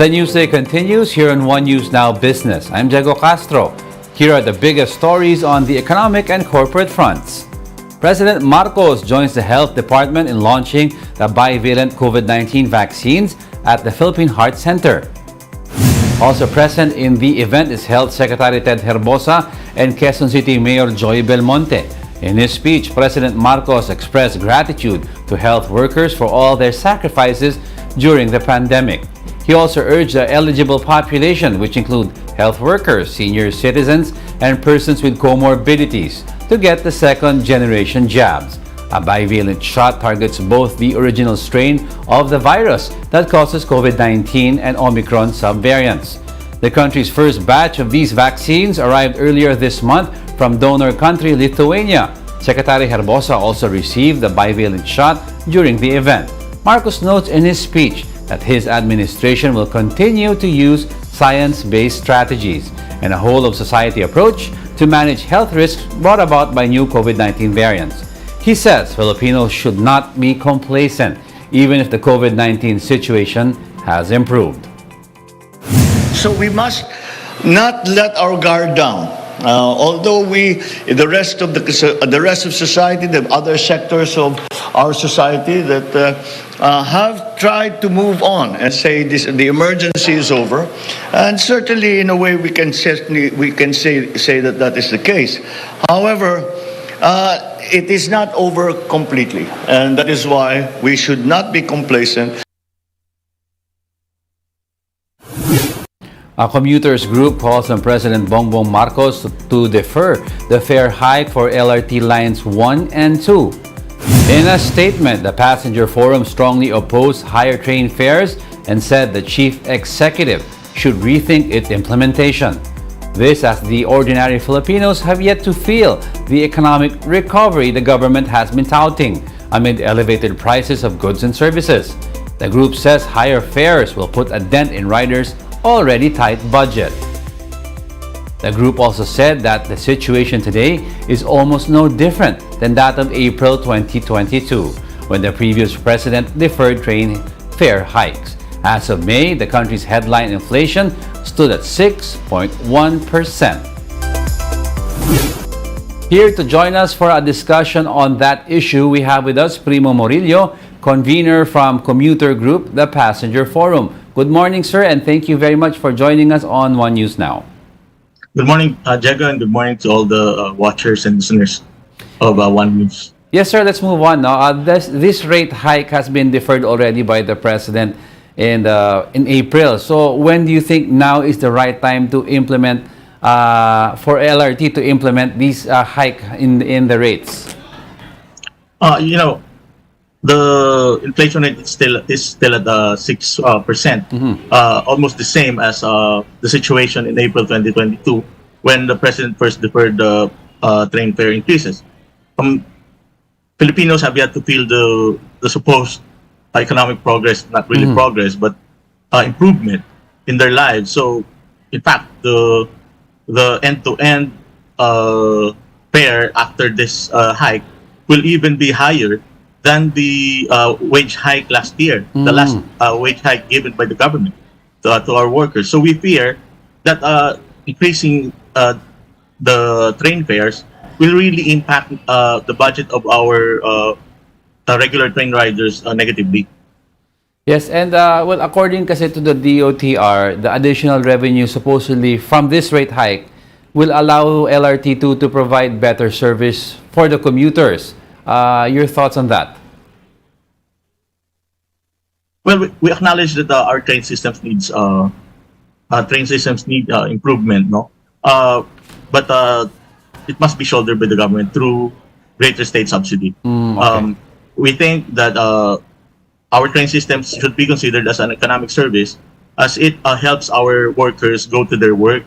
The Newsday continues here on One News Now Business. I'm Diego Castro. Here are the biggest stories on the economic and corporate fronts. President Marcos joins the Health Department in launching the bivalent COVID-19 vaccines at the Philippine Heart Center. Also present in the event is Health Secretary Ted Herbosa and Quezon City Mayor Joy Belmonte. In his speech, President Marcos expressed gratitude to health workers for all their sacrifices during the pandemic. He also urged the eligible population, which include health workers, senior citizens, and persons with comorbidities, to get the second-generation jabs. A bivalent shot targets both the original strain of the virus that causes COVID-19 and Omicron subvariants. The country's first batch of these vaccines arrived earlier this month from donor country Lithuania. Secretary Herbosa also received the bivalent shot during the event. Marcos notes in his speech that his administration will continue to use science-based strategies and a whole-of-society approach to manage health risks brought about by new COVID-19 variants. He says Filipinos should not be complacent, even if the COVID-19 situation has improved. So we must not let our guard down. Although the rest of society, the other sectors of our society that have tried to move on and say the emergency is over, and certainly in a way we can say that is the case. However, it is not over completely, and that is why we should not be complacent. A commuters group calls on President Bongbong Marcos to defer the fare hike for LRT Lines 1 and 2. In a statement, the Passenger Forum strongly opposed higher train fares and said the chief executive should rethink its implementation. This as the ordinary Filipinos have yet to feel the economic recovery the government has been touting amid elevated prices of goods and services. The group says higher fares will put a dent in riders' already tight budget. The group also said that the situation today is almost no different than that of April 2022, when the previous president deferred train fare hikes. As of May, the country's headline inflation stood at 6.1%. Here to join us for a discussion on that issue, we have with us Primo Morillo, convener from Commuter Group, the Passenger Forum. Good morning, sir, and thank you very much for joining us on One News Now. Good morning, Diego, and good morning to all the watchers and listeners of One News. Yes, sir, let's move on now. This rate hike has been deferred already by the president in April. So when do you think now is the right time to implement, for LRT to implement these hike in the rates? The inflation rate is still at 6%, almost the same as the situation in April 2022 when the president first deferred the train fare increases. Filipinos have yet to feel the supposed economic progress, not really progress, but improvement in their lives. So, in fact, the end-to-end fare after this hike will even be higher than the wage hike last year, the last wage hike given by the government to our workers. So we fear that increasing the train fares will really impact the budget of our regular train riders negatively. Yes, and well, according kasi to the DOTR, the additional revenue supposedly from this rate hike will allow LRT2 to provide better service for the commuters. Your thoughts on that? Well, we acknowledge that our train systems need improvement, no? But it must be shouldered by the government through greater state subsidy. Okay. We think that our train systems should be considered as an economic service, as it helps our workers go to their work,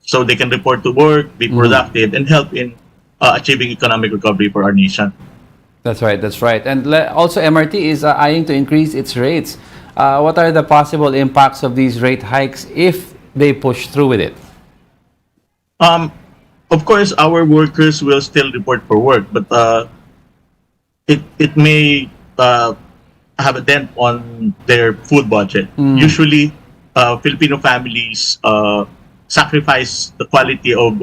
so they can report to work, be productive, and help in achieving economic recovery for our nation. That's right, that's right. And also MRT is eyeing to increase its rates. What are the possible impacts of these rate hikes if they push through with it? Of course, our workers will still report for work, but it may have a dent on their food budget. Usually, Filipino families sacrifice the quality of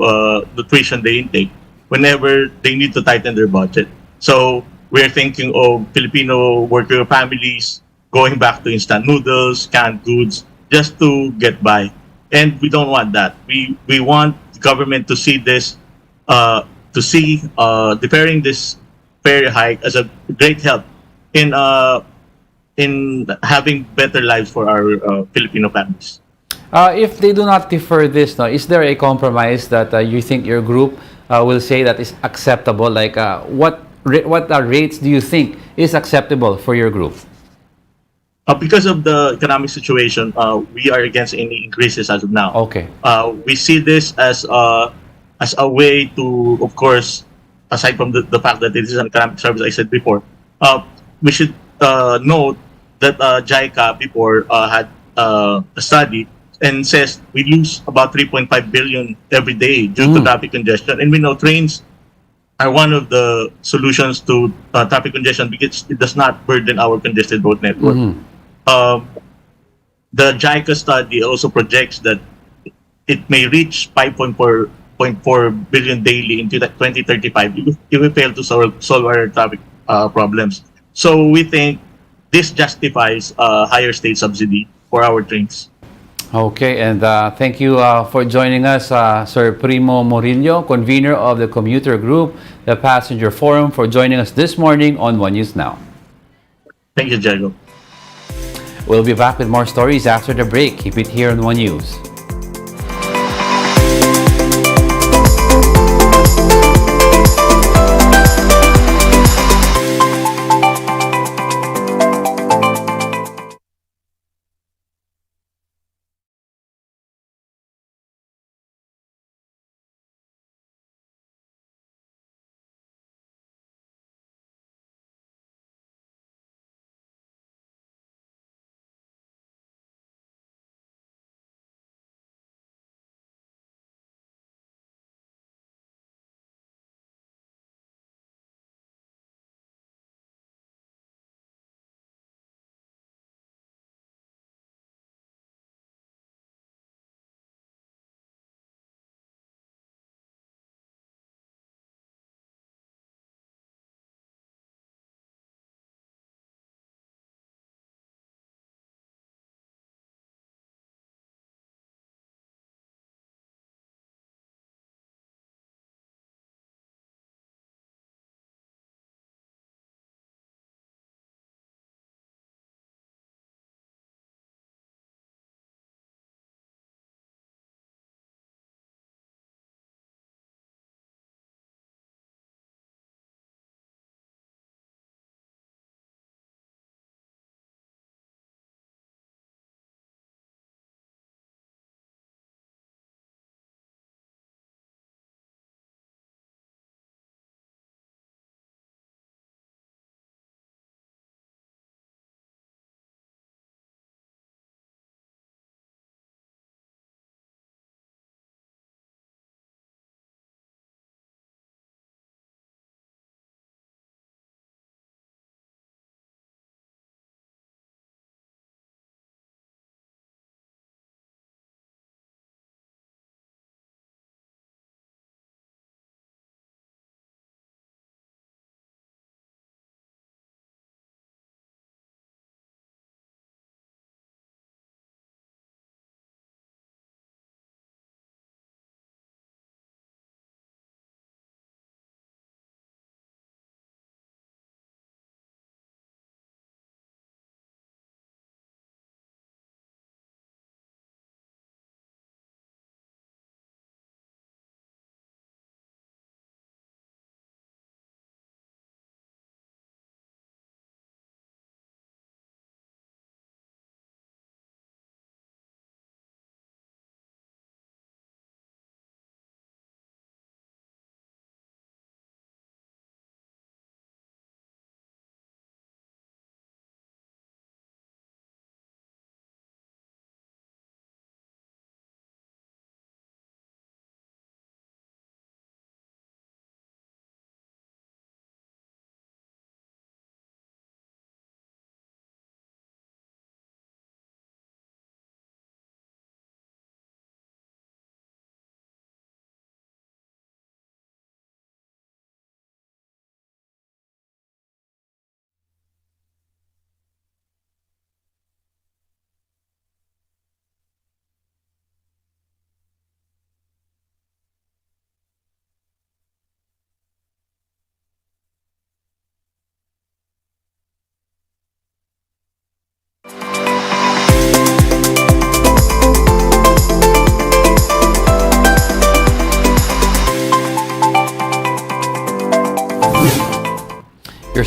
nutrition they intake whenever they need to tighten their budget. So we're thinking of Filipino worker families going back to instant noodles, canned goods, just to get by. And we don't want that. We want the government to see this, to see deferring this fare hike as a great help in having better lives for our Filipino families. If they do not defer this, no, is there a compromise that you think your group will say that is acceptable? Like, what rates do you think is acceptable for your group? Because of the economic situation, we are against any increases as of now. Okay. We see this as a way to, of course, aside from the fact that it is an economic service, I said before, we should note that JICA before had a study and says we lose about 3.5 billion every day due to traffic congestion. And we know trains are one of the solutions to traffic congestion because it does not burden our congested road network. Um, the JICA study also projects that it may reach 5.4 billion daily into 2035 if we fail to solve our traffic problems. So we think this justifies higher state subsidy for our trains. Okay, and thank you for joining us, Sir Primo Morillo, convener of the Commuter Group, the Passenger Forum, for joining us this morning on One News Now. Thank you, Diego. We'll be back with more stories after the break. Keep it here on One News.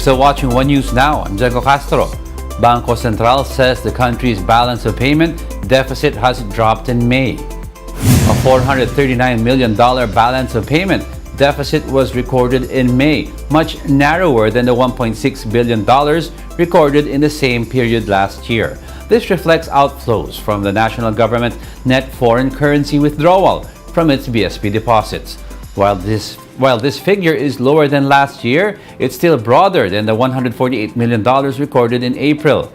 still watching One News Now. I'm Diego Castro. Bangko Sentral says the country's balance of payment deficit has dropped in May. A $439 million balance of payment deficit was recorded in May, much narrower than the $1.6 billion recorded in the same period last year. This reflects outflows from the national government net foreign currency withdrawal from its BSP deposits. While this figure is lower than last year, it's still broader than the $148 million recorded in April.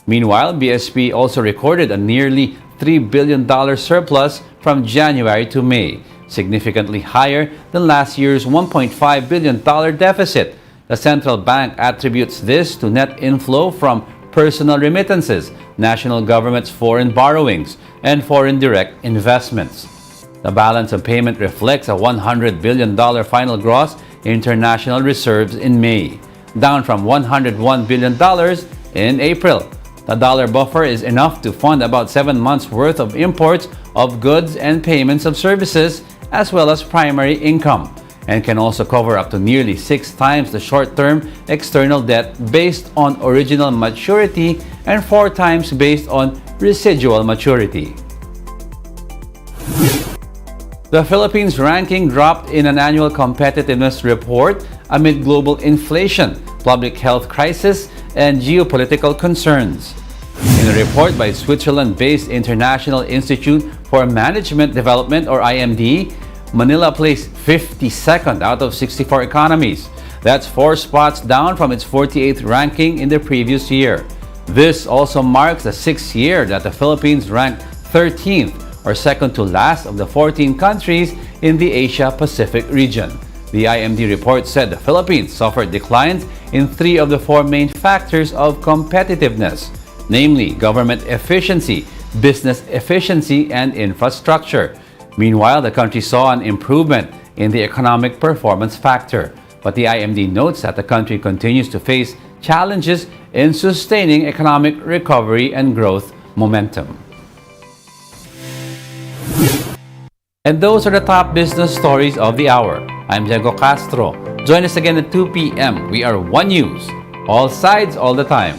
Meanwhile, BSP also recorded a nearly $3 billion surplus from January to May, significantly higher than last year's $1.5 billion deficit. The central bank attributes this to net inflow from personal remittances, national government's foreign borrowings, and foreign direct investments. The balance of payment reflects a $100 billion final gross international reserves in May, down from $101 billion in April. The dollar buffer is enough to fund about 7 months' worth of imports of goods and payments of services, as well as primary income, and can also cover up to nearly 6 times the short-term external debt based on original maturity and 4 times based on residual maturity. The Philippines' ranking dropped in an annual competitiveness report amid global inflation, public health crisis, and geopolitical concerns. In a report by Switzerland-based International Institute for Management Development, or IMD, Manila placed 52nd out of 64 economies. That's 4 spots down from its 48th ranking in the previous year. This also marks the 6th year that the Philippines ranked 13th, or second to last of the 14 countries in the Asia-Pacific region. The IMD report said the Philippines suffered declines in 3 of the 4 main factors of competitiveness, namely government efficiency, business efficiency, and infrastructure. Meanwhile, the country saw an improvement in the economic performance factor. But the IMD notes that the country continues to face challenges in sustaining economic recovery and growth momentum. And those are the top business stories of the hour. I'm Diego Castro. Join us again at 2 p.m. We are One News. All sides, all the time.